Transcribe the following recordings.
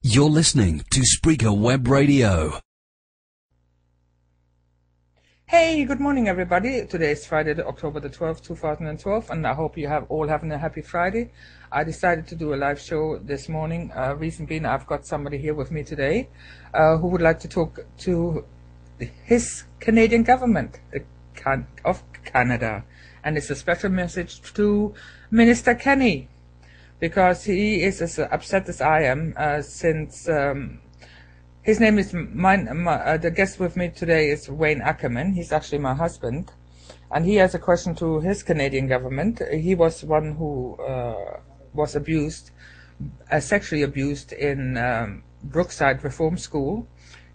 You're listening to Spreaker Web Radio. Hey, good morning, everybody. Today is Friday, October the 12th, 2012, and I hope you have all having a happy Friday. I decided to do a live show this morning. Reason being, I've got somebody here with me today who would like to talk to his Canadian government of Canada, and it's a special message to Minister Kenney, because he is as upset as I am since his name is the guest with me today is Wayne Ackerman. He's actually my husband, and he has a question to his Canadian government. He was one who was abused, sexually abused in Brookside Reform School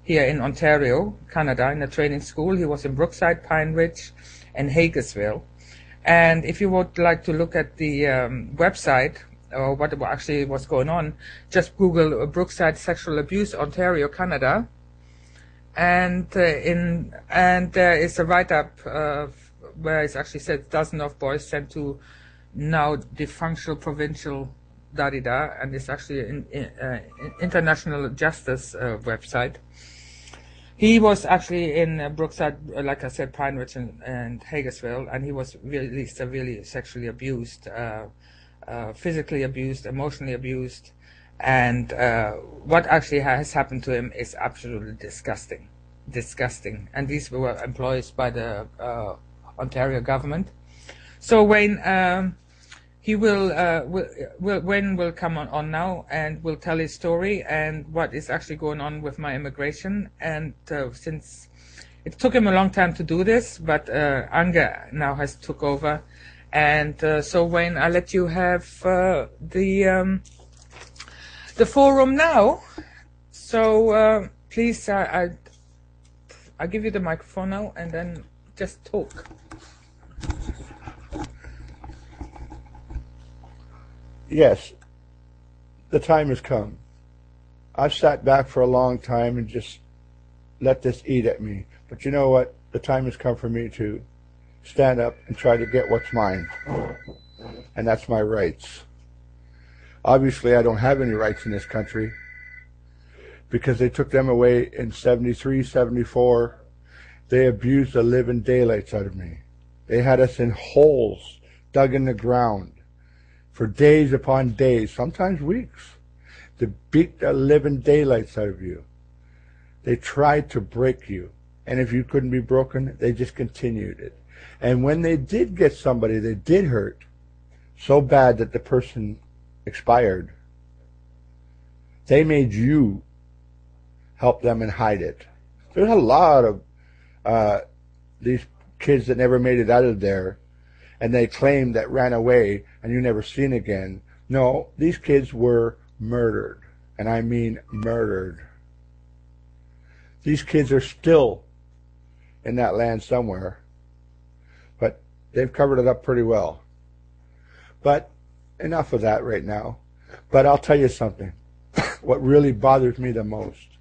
here in Ontario, Canada, in a training school. He was in Brookside, Pine Ridge, and Hagersville. And if you would like to look at the website, or what actually was going on, just Google Brookside Sexual Abuse, Ontario, Canada, and there is a write-up where it actually said dozens of boys sent to now defunctional provincial and it's actually an international justice website. He was actually in Brookside, like I said, Pine Ridge and Hagersville, and he was really severely sexually abused. Physically abused, emotionally abused, and what actually has happened to him is absolutely disgusting. And these were employees by the Ontario government. So Wayne, Wayne will come on now and will tell his story and what is actually going on with my immigration. And since it took him a long time to do this, but anger now has took over. And so, Wayne, I'll let you have the forum now. So please, I'll give you the microphone now, and then just talk. Yes, the time has come. I've sat back for a long time and just let this eat at me. But you know what? The time has come for me to stand up and try to get what's mine, and that's my rights. Obviously, I don't have any rights in this country because they took them away in 73, 74. They abused the living daylights out of me. They had us in holes dug in the ground for days upon days, sometimes weeks, to beat the living daylights out of you. They tried to break you, and if you couldn't be broken, they just continued it. And when they did get somebody that did hurt so bad that the person expired, they made you help them and hide it. There's a lot of these kids that never made it out of there, and they claim that ran away and you never seen again. No, these kids were murdered, and I mean murdered. These kids are still in that land somewhere. They've covered it up pretty well. But enough of that right now. But I'll tell you something. What really bothers me the most.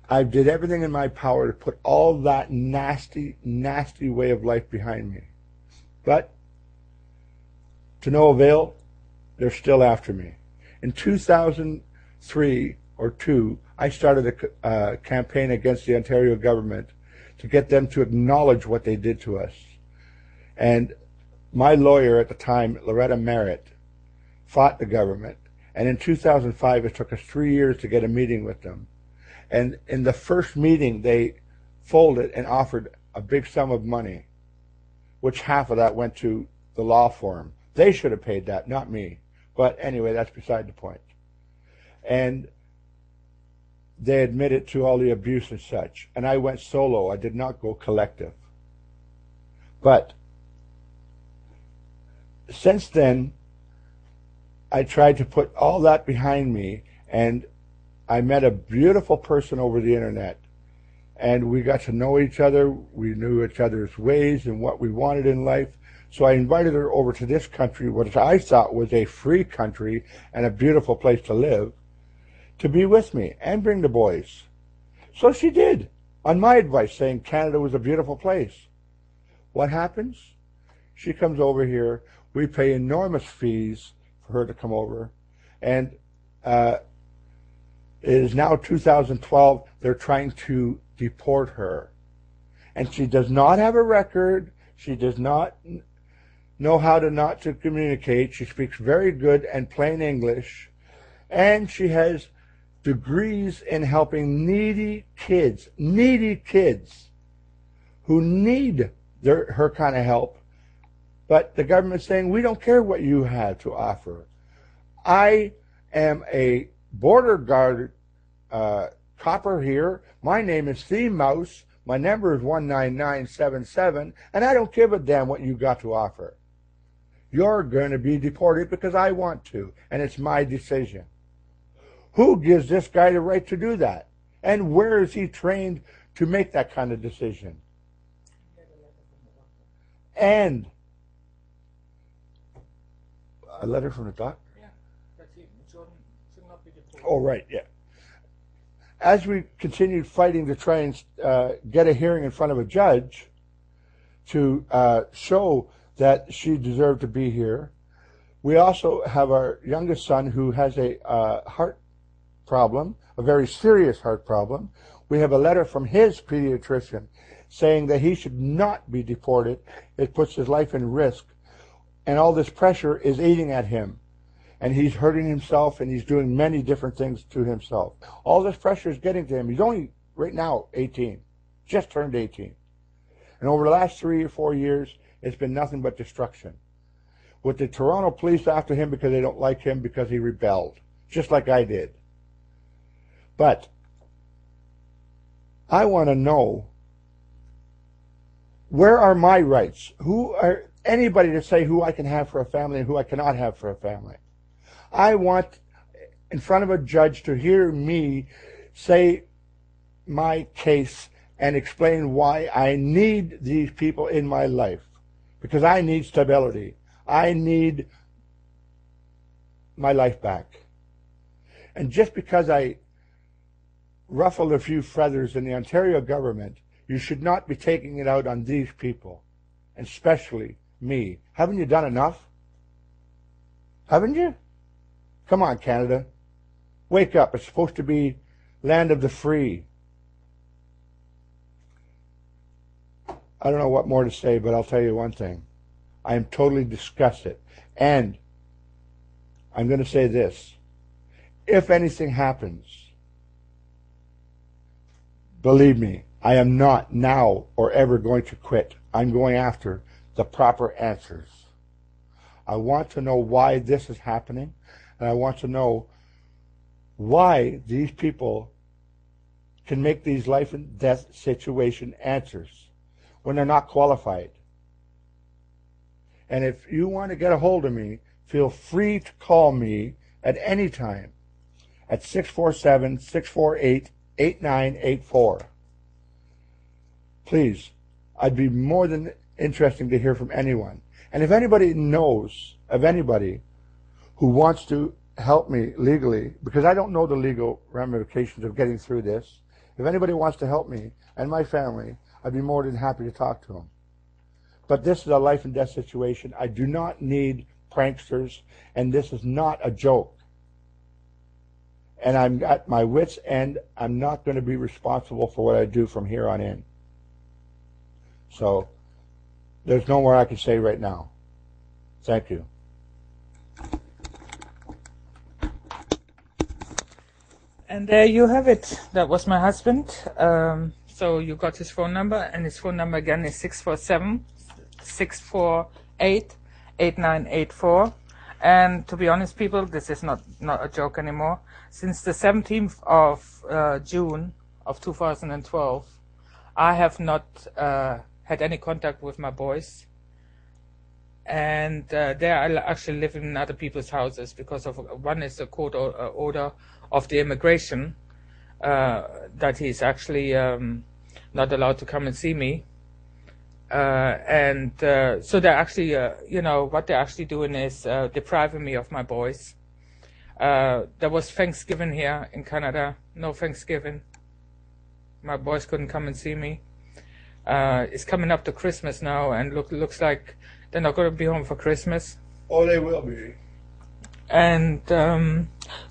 I did everything in my power to put all that nasty, nasty way of life behind me. But to no avail, they're still after me. In 2003 or 2, I started a campaign against the Ontario government to get them to acknowledge what they did to us. And my lawyer at the time, Loretta Merritt, fought the government. And in 2005, it took us 3 years to get a meeting with them. And in the first meeting, they folded and offered a big sum of money, which half of that went to the law firm. They should have paid that, not me. But anyway, that's beside the point. And they admitted to all the abuse and such. And I went solo. I did not go collective. But since then, I tried to put all that behind me, and I met a beautiful person over the internet, and we got to know each other. We knew each other's ways and what we wanted in life. So I invited her over to this country, which I thought was a free country and a beautiful place to live, to be with me and bring the boys. So she did, on my advice, saying Canada was a beautiful place. What happens? She comes over here. We pay enormous fees for her to come over. And It is now 2012. They're trying to deport her. And she does not have a record. She does not know how to not to communicate. She speaks very good and plain English. And she has degrees in helping needy kids who need her kind of help. But the government's saying, we don't care what you have to offer. I am a border guard copper here. My name is C.Maus. My number is 19977, and I don't give a damn what you got to offer. You're going to be deported because I want to, and it's my decision. Who gives this guy the right to do that? And where is he trained to make that kind of decision? And a letter from the doctor? Yeah, that's it. Should not be deported. Oh, right, yeah. As we continued fighting to try and get a hearing in front of a judge to show that she deserved to be here, we also have our youngest son who has a heart problem, a very serious heart problem. We have a letter from his pediatrician saying that he should not be deported. It puts his life in risk. And all this pressure is eating at him. And he's hurting himself, and he's doing many different things to himself. All this pressure is getting to him. He's only, right now, 18. Just turned 18. And over the last 3 or 4 years, it's been nothing but destruction. With the Toronto police after him because they don't like him because he rebelled. Just like I did. But I want to know, where are my rights? Who are anybody to say who I can have for a family and who I cannot have for a family? I want, in front of a judge, to hear me say my case and explain why I need these people in my life. Because I need stability. I need my life back. And just because I ruffled a few feathers in the Ontario government, you should not be taking it out on these people, and especially me. Haven't you done enough? Haven't you? Come on, Canada. Wake up. It's supposed to be land of the free. I don't know what more to say, but I'll tell you one thing. I am totally disgusted. And I'm going to say this. If anything happens, believe me, I am not now or ever going to quit. I'm going after the proper answers. I want to know why this is happening, and I want to know why these people can make these life and death situation answers when they're not qualified. And if you want to get a hold of me, feel free to call me at any time at 647-648-8984. Please, I'd be more than interested to hear from anyone. And if anybody knows of anybody who wants to help me legally, because I don't know the legal ramifications of getting through this, if anybody wants to help me and my family, I'd be more than happy to talk to them. But this is a life and death situation. I do not need pranksters, and this is not a joke. And I'm at my wit's end. I'm not going to be responsible for what I do from here on in. So there's no more I can say right now. Thank you. And there you have it. That was my husband. So you got his phone number, and his phone number again is 647-648-8984. And to be honest, people, this is not a joke anymore. Since the 17th of June of 2012, I have not had any contact with my boys. And they are actually living in other people's houses because of one is a court order of the immigration that he's actually not allowed to come and see me. So they're actually, what they're actually doing is depriving me of my boys. There was Thanksgiving here in Canada. No Thanksgiving. My boys couldn't come and see me. It's coming up to Christmas now, and looks like they're not going to be home for Christmas. Oh, they will be. And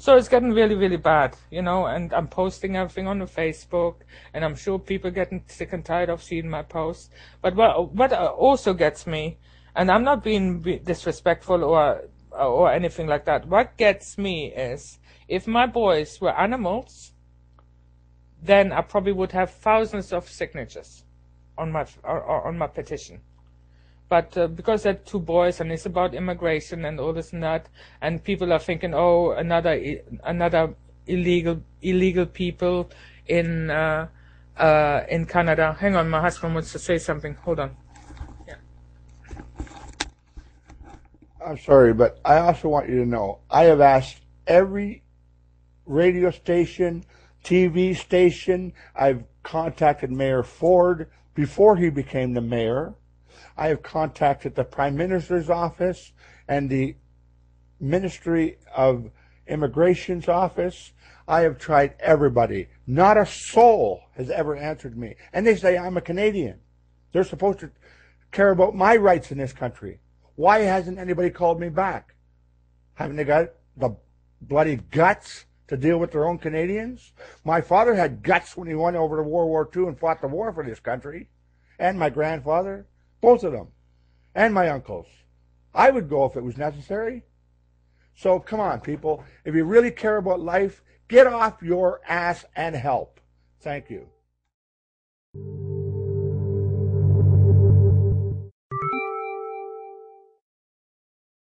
So it's getting really, really bad, you know, and I'm posting everything on the Facebook, and I'm sure people getting sick and tired of seeing my posts. But what also gets me, and I'm not being disrespectful or anything like that, what gets me is, if my boys were animals, then I probably would have thousands of signatures on my petition. But because they're two boys and it's about immigration and all this and that, and people are thinking, oh, another illegal people in Canada. Hang on, my husband wants to say something. Hold on. Yeah. I'm sorry, but I also want you to know, I have asked every radio station, TV station. I've contacted Mayor Ford before he became the mayor. I have contacted the Prime Minister's office and the Ministry of Immigration's office. I have tried everybody. Not a soul has ever answered me. And they say I'm a Canadian. They're supposed to care about my rights in this country. Why hasn't anybody called me back? Haven't they got the bloody guts to deal with their own Canadians? My father had guts when he went over to World War II and fought the war for this country. And my grandfather. Both of them. And my uncles. I would go if it was necessary. So come on, people. If you really care about life, get off your ass and help. Thank you.